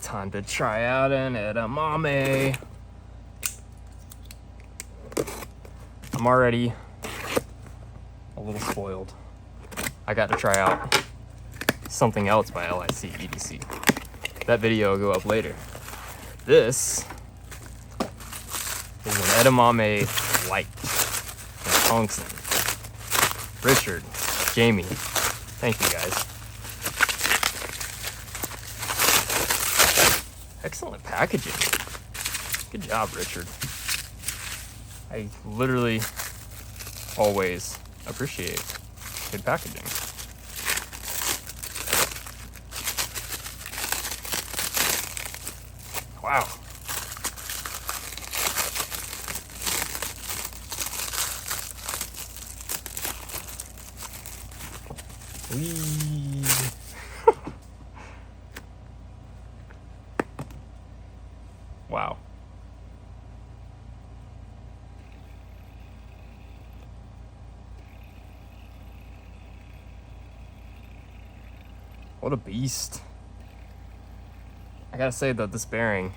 Time to try out an edamame. I'm already a little spoiled. I got to try out something else by LIC EDC. That video will go up later. This is an edamame light from Tungsten. Richard, Jamie, thank you guys. Excellent packaging. Good job, Richard. I literally always appreciate good packaging. Wow. Whee. Wow. What a beast. I gotta say that this bearing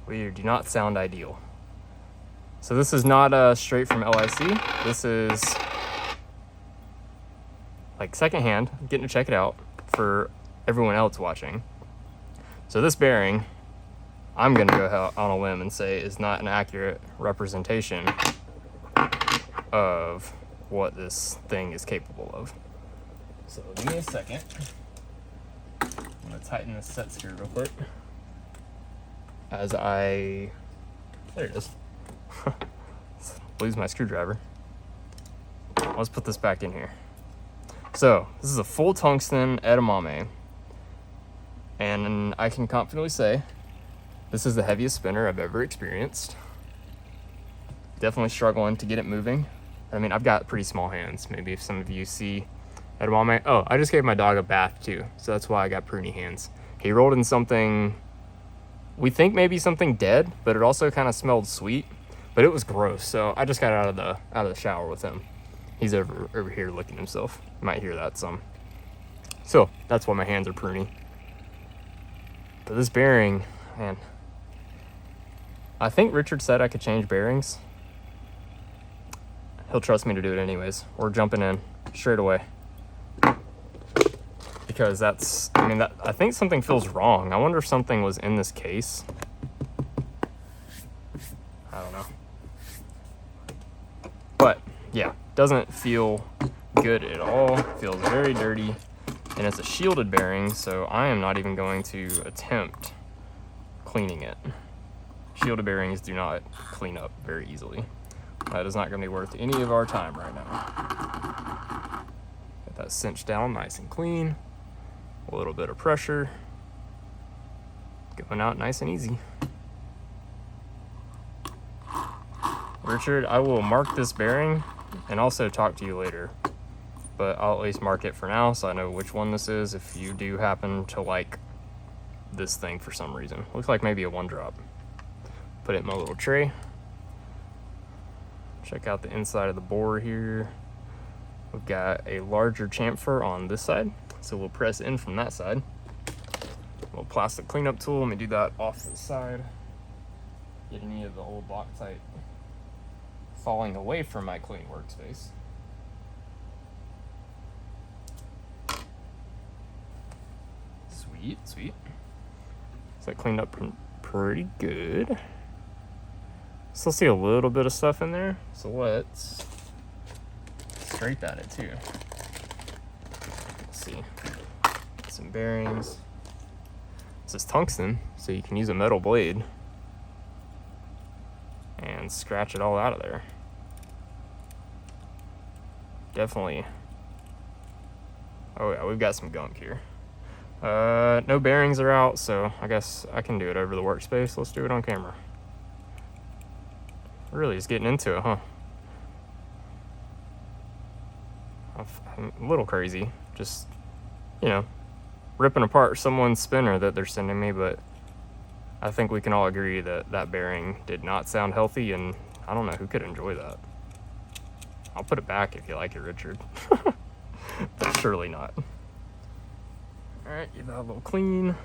do not sound ideal. So this is not straight from LIC. This is like secondhand. I'm getting to check it out for everyone else watching. So this bearing, I'm gonna go out on a limb and say is not an accurate representation of what this thing is capable of. So give me a second. I'm gonna tighten this set screw real quick. There it is. Lose my screwdriver. Let's put this back in here. So this is a full tungsten edamame, and I can confidently say this is the heaviest spinner I've ever experienced. Definitely struggling to get it moving. I mean, I've got pretty small hands. Maybe if some of you see edamame. Oh, I just gave my dog a bath too, so that's why I got pruny hands. He rolled in something, we think maybe something dead, but it also kind of smelled sweet, but it was gross. So I just got out of the shower with him. He's over here licking himself. You might hear that some. So that's why my hands are pruny. But this bearing, man, I think Richard said I could change bearings. He'll trust me to do it anyways. We're jumping in straight away. Because I think something feels wrong. I wonder if something was in this case. I don't know. But yeah, doesn't feel good at all. Feels very dirty. And it's a shielded bearing, so I am not even going to attempt cleaning it. Shielded bearings do not clean up very easily. That is not going to be worth any of our time right now. Get that cinched down nice and clean. A little bit of pressure. Going out nice and easy. Richard, I will mark this bearing and also talk to you later. But I'll at least mark it for now so I know which one this is if you do happen to like this thing for some reason. Looks like maybe a 1-drop. Put it in my little tray. Check out the inside of the bore here. We've got a larger chamfer on this side, so we'll press in from that side. A little plastic cleanup tool. Let me do that off to the side. Get any of the old Loctite falling away from my clean workspace. Sweet, sweet. So that cleaned up pretty good. Still see a little bit of stuff in there, so let's scrape at it too. Let's see. Some bearings. This is tungsten, so you can use a metal blade and scratch it all out of there. Definitely. Oh yeah, we've got some gunk here. No bearings are out, so I guess I can do it over the workspace. Let's do it on camera. Really just getting into it, huh? I'm a little crazy. Just, you know, ripping apart someone's spinner that they're sending me, but I think we can all agree that that bearing did not sound healthy, and I don't know who could enjoy that. I'll put it back if you like it, Richard. but surely not. All right, give that a little clean. A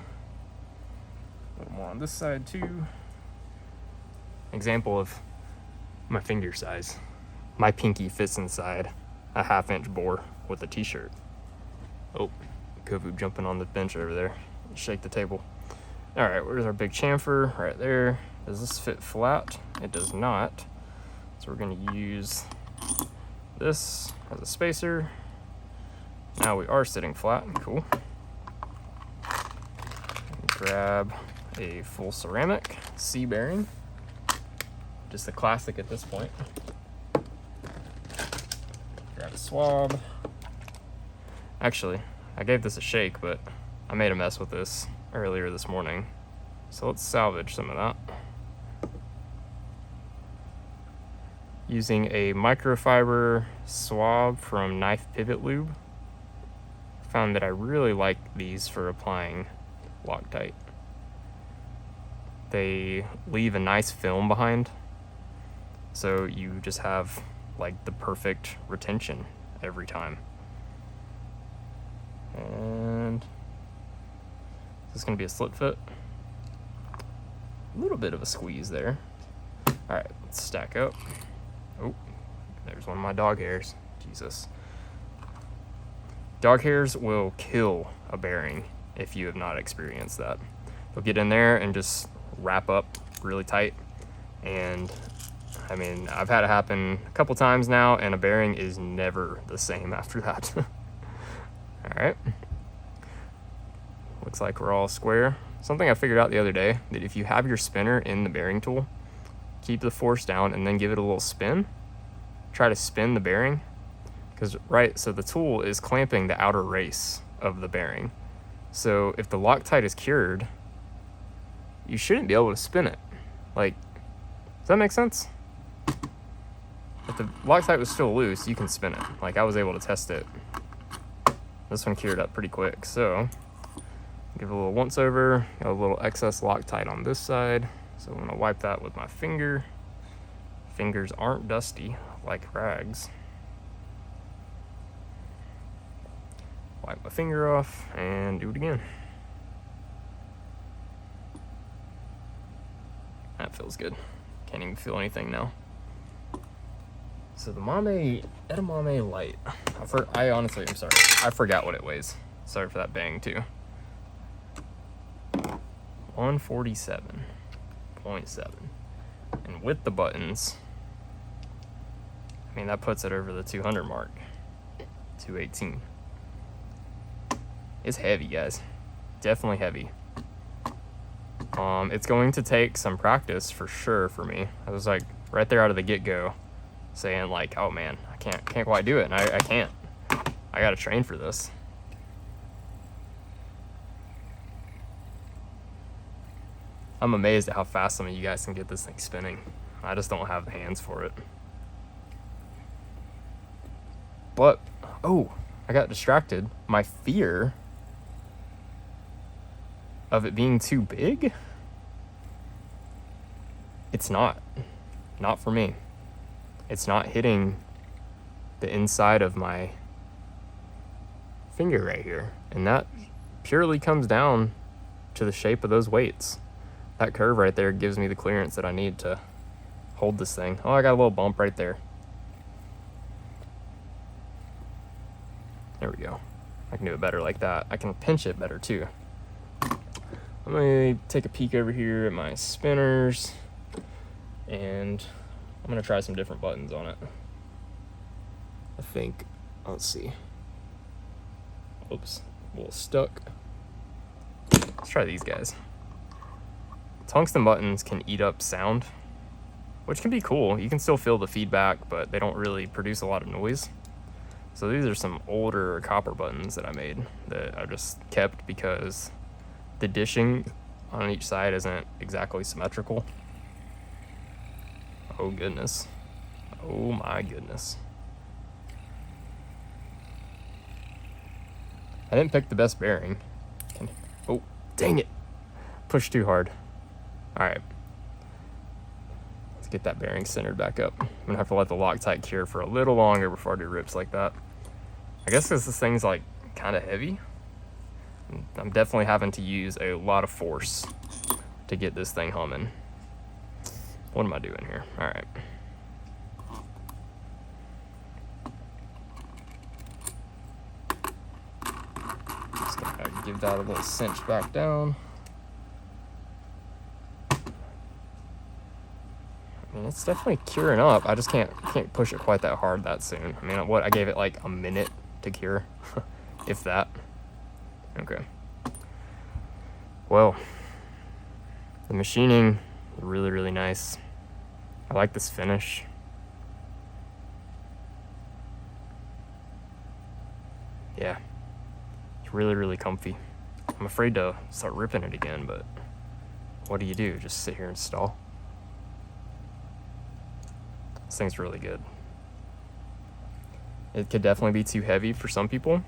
little more on this side too. Example of my finger size. My pinky fits inside a 1/2 inch bore with a t-shirt. Oh, Kovu jumping on the bench over there. Shake the table. All right, where's our big chamfer? Right there. Does this fit flat? It does not. So we're gonna use this as a spacer. Now we are sitting flat, cool. Grab a full ceramic C bearing. Just a classic at this point. Grab a swab. Actually, I gave this a shake, but I made a mess with this earlier this morning. So let's salvage some of that. Using a microfiber swab from Knife Pivot Lube. Found that I really like these for applying Loctite. They leave a nice film behind, so you just have like the perfect retention every time. And this is going to be a slit fit. A little bit of a squeeze there. All right, let's stack up. Oh, there's one of my dog hairs. Jesus. Dog hairs will kill a bearing if you have not experienced that. They'll get in there and just wrap up really tight. And I mean, I've had it happen a couple times now, and a bearing is never the same after that. All right. Looks like we're all square. Something I figured out the other day, that if you have your spinner in the bearing tool, keep the force down and then give it a little spin. Try to spin the bearing. So the tool is clamping the outer race of the bearing. So if the Loctite is cured, you shouldn't be able to spin it. Like, does that make sense? If the Loctite was still loose, you can spin it. Like, I was able to test it. This one cured up pretty quick, so give it a little once over. Got a little excess Loctite on this side, so I'm gonna wipe that with my finger. Fingers aren't dusty like rags. Wipe my finger off and do it again. That feels good. Can't even feel anything now. So the Edamame light. I honestly, I'm sorry. I forgot what it weighs. Sorry for that bang too. 147.7. And with the buttons, I mean, that puts it over the 200 mark. 218. It's heavy, guys. Definitely heavy. It's going to take some practice for sure for me. I was like right there out of the get-go saying like, oh man, I can't quite do it, and I can't. I gotta train for this. I'm amazed at how fast some of you guys can get this thing spinning. I just don't have the hands for it. But, oh, I got distracted. My fear of it being too big, it's not for me. It's not hitting the inside of my finger right here, and that purely comes down to the shape of those weights. That curve right there gives me the clearance that I need to hold this thing. Oh, I got a little bump right there. There we go. I can do it better like that. I can pinch it better too. Let me take a peek over here at my spinners, and I'm gonna try some different buttons on it. I think, let's see. Oops, a little stuck. Let's try these guys. Tungsten buttons can eat up sound, which can be cool. You can still feel the feedback, but they don't really produce a lot of noise. So these are some older copper buttons that I made that I just kept because the dishing on each side isn't exactly symmetrical. Oh goodness. Oh my goodness. I didn't pick the best bearing. Oh, dang it. Pushed too hard. All right. Let's get that bearing centered back up. I'm gonna have to let the Loctite cure for a little longer before I do rips like that. I guess because this thing's like kind of heavy, I'm definitely having to use a lot of force to get this thing humming. What am I doing here? All right. Just gonna give that a little cinch back down. I mean, it's definitely curing up. I just can't push it quite that hard that soon. I mean, I gave it like a minute to cure, if that. Okay. Well, the machining is really, really nice. I like this finish. Yeah, it's really, really comfy. I'm afraid to start ripping it again, but what do? Just sit here and stall? This thing's really good. It could definitely be too heavy for some people.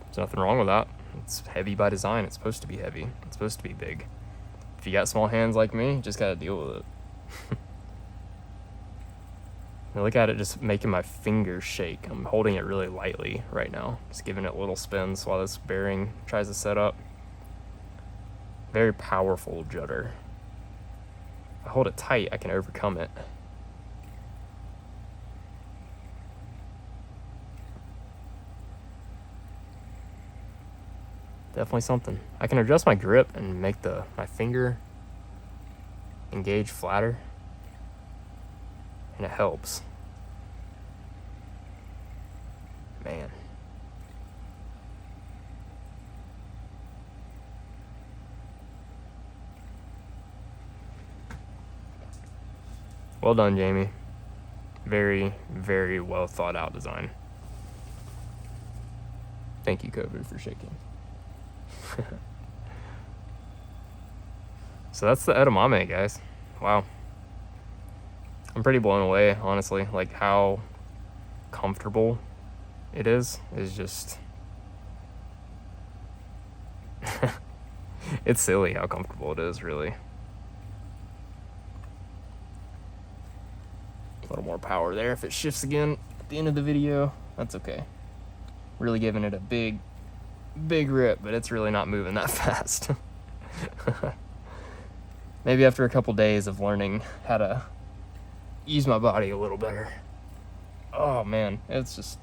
There's nothing wrong with that. It's heavy by design. It's supposed to be heavy. It's supposed to be big. If you got small hands like me, you just gotta deal with it. Now look at it just making my fingers shake. I'm holding it really lightly right now. Just giving it little spins while this bearing tries to set up. Very powerful judder. If I hold it tight, I can overcome it. Definitely something. I can adjust my grip and make my finger engage flatter, and it helps. Man. Well done, Jamie. Very, very well thought out design. Thank you, COVID, for shaking. So that's the edamame, guys. Wow. I'm pretty blown away, honestly. Like how comfortable it is just it's silly how comfortable it is, really. A little more power there. If it shifts again at the end of the video, that's okay. Really giving it a big rip, but it's really not moving that fast. Maybe after a couple days of learning how to use my body a little better. Oh man, it's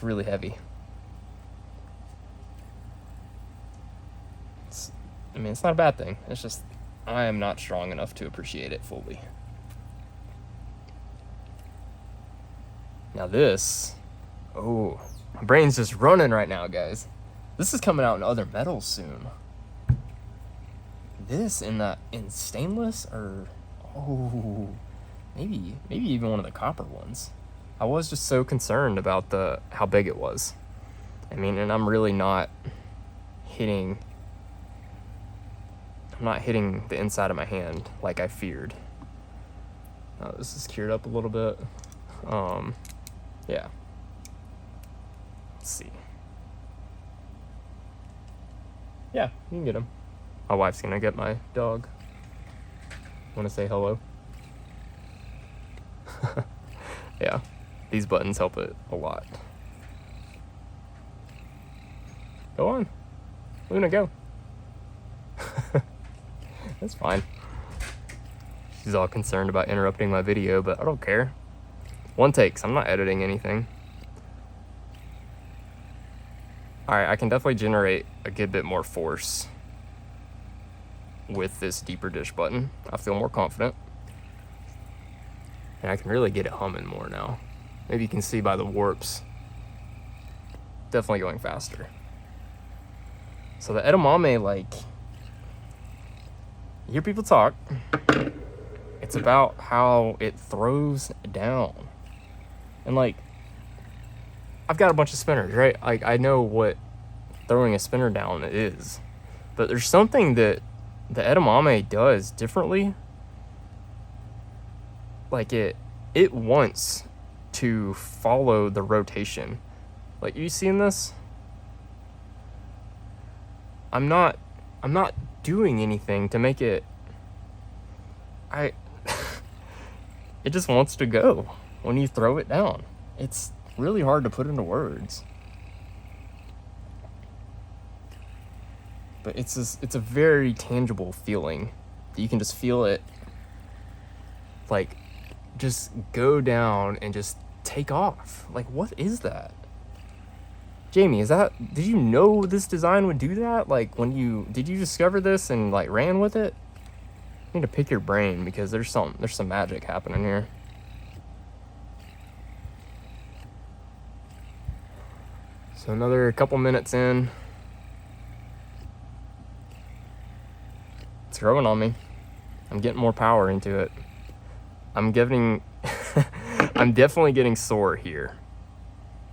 really heavy. It's not a bad thing. It's just I am not strong enough to appreciate it fully. Now this, oh, my brain's just running right now, guys. This is coming out in other metals soon. This in stainless, or maybe even one of the copper ones. I was just so concerned about how big it was. I mean, and I'm really not hitting the inside of my hand like I feared. This is cured up a little bit. Yeah. Let's see. Yeah, you can get him. My wife's gonna get my dog. Want to say hello? Yeah, these buttons help it a lot. Go on, Luna, go. That's fine. She's all concerned about interrupting my video, but I don't care. One takes. I'm not editing anything. Alright, I can definitely generate a good bit more force with this deeper dish button. I feel more confident. And I can really get it humming more now. Maybe you can see by the warps. Definitely going faster. So the edamame, like, you hear people talk. It's about how it throws down. And like, I've got a bunch of spinners, right? Like, I know what throwing a spinner down is. But there's something that the edamame does differently. Like, it wants to follow the rotation. Like, you seeing this? I'm not doing anything to make it... It just wants to go when you throw it down. It's really hard to put into words. but it's a very tangible feeling. You can just feel it, like, just go down and just take off. Like, what is that? Jamie, did you know this design would do that? Like, did you discover this and, like, ran with it? I need to pick your brain, because there's some magic happening here. So another couple minutes in. It's growing on me. I'm getting more power into it. I'm definitely getting sore here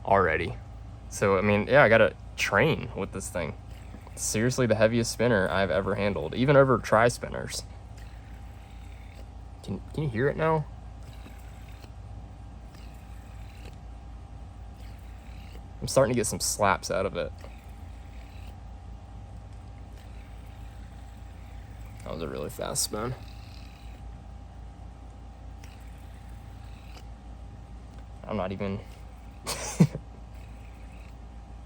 already. So, I mean, yeah, I gotta train with this thing. It's seriously the heaviest spinner I've ever handled, even over tri-spinners. Can you hear it now? I'm starting to get some slaps out of it. That was a really fast spin. I'm not even...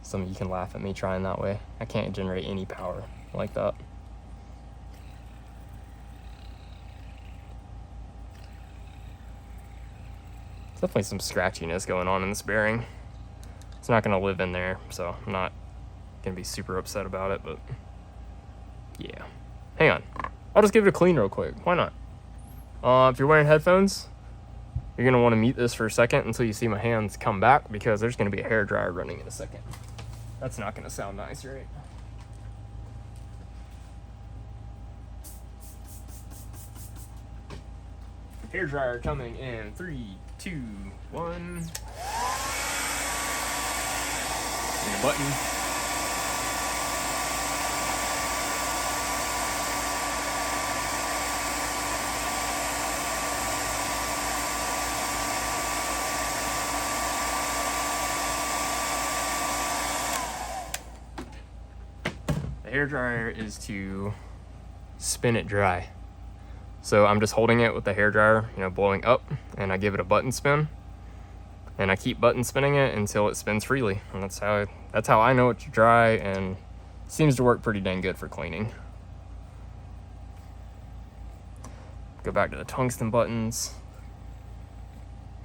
Some of you can laugh at me trying that way. I can't generate any power like that. There's definitely some scratchiness going on in this bearing. It's not going to live in there, so I'm not going to be super upset about it, but yeah. Hang on. I'll just give it a clean real quick. Why not? If you're wearing headphones, you're going to want to mute this for a second until you see my hands come back, because there's going to be a hairdryer running in a second. That's not going to sound nice, right? Hairdryer coming in 3, 2, 1. And a button. The hairdryer is to spin it dry. So I'm just holding it with the hairdryer, blowing up, and I give it a button spin. And I keep button spinning it until it spins freely. And that's how I know it's dry, and seems to work pretty dang good for cleaning. Go back to the tungsten buttons.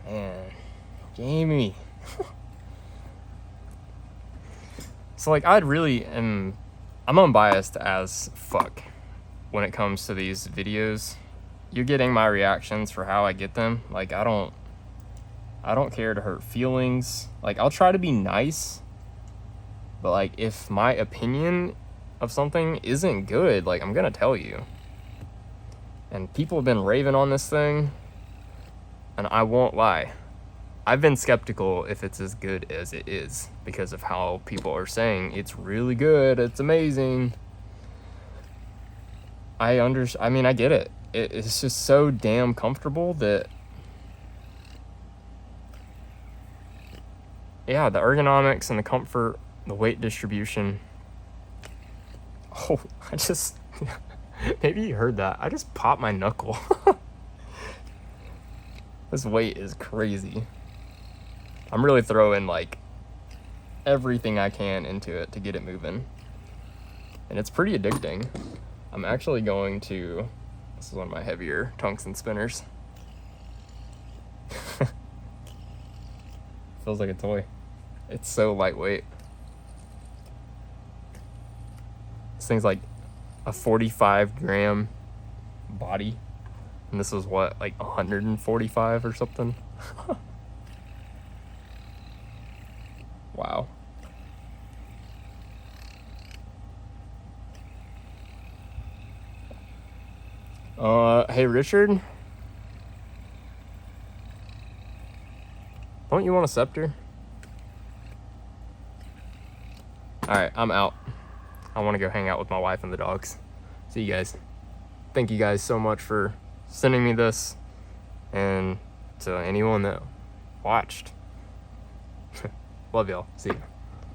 Man, Jamie. So I'm unbiased as fuck when it comes to these videos. You're getting my reactions for how I get them. Like, I don't care to hurt feelings. Like, I'll try to be nice, but like, if my opinion of something isn't good, like, I'm gonna tell you. And people have been raving on this thing, and I won't lie. I've been skeptical if it's as good as it is, because of how people are saying it's really good, it's amazing. I get it. It's just so damn comfortable that, yeah, the ergonomics and the comfort, the weight distribution. Oh, maybe you heard that. I just popped my knuckle. This weight is crazy. I'm really throwing, like, everything I can into it to get it moving. And it's pretty addicting. I'm actually going to... This is one of my heavier tungsten spinners. Feels like a toy. It's so lightweight. This thing's like a 45-gram body. And this was what, like 145 or something? Wow. Hey Richard? Don't you want a scepter? Alright, I'm out. I want to go hang out with my wife and the dogs. See you guys. Thank you guys so much for sending me this, and to anyone that watched. Love y'all. See you.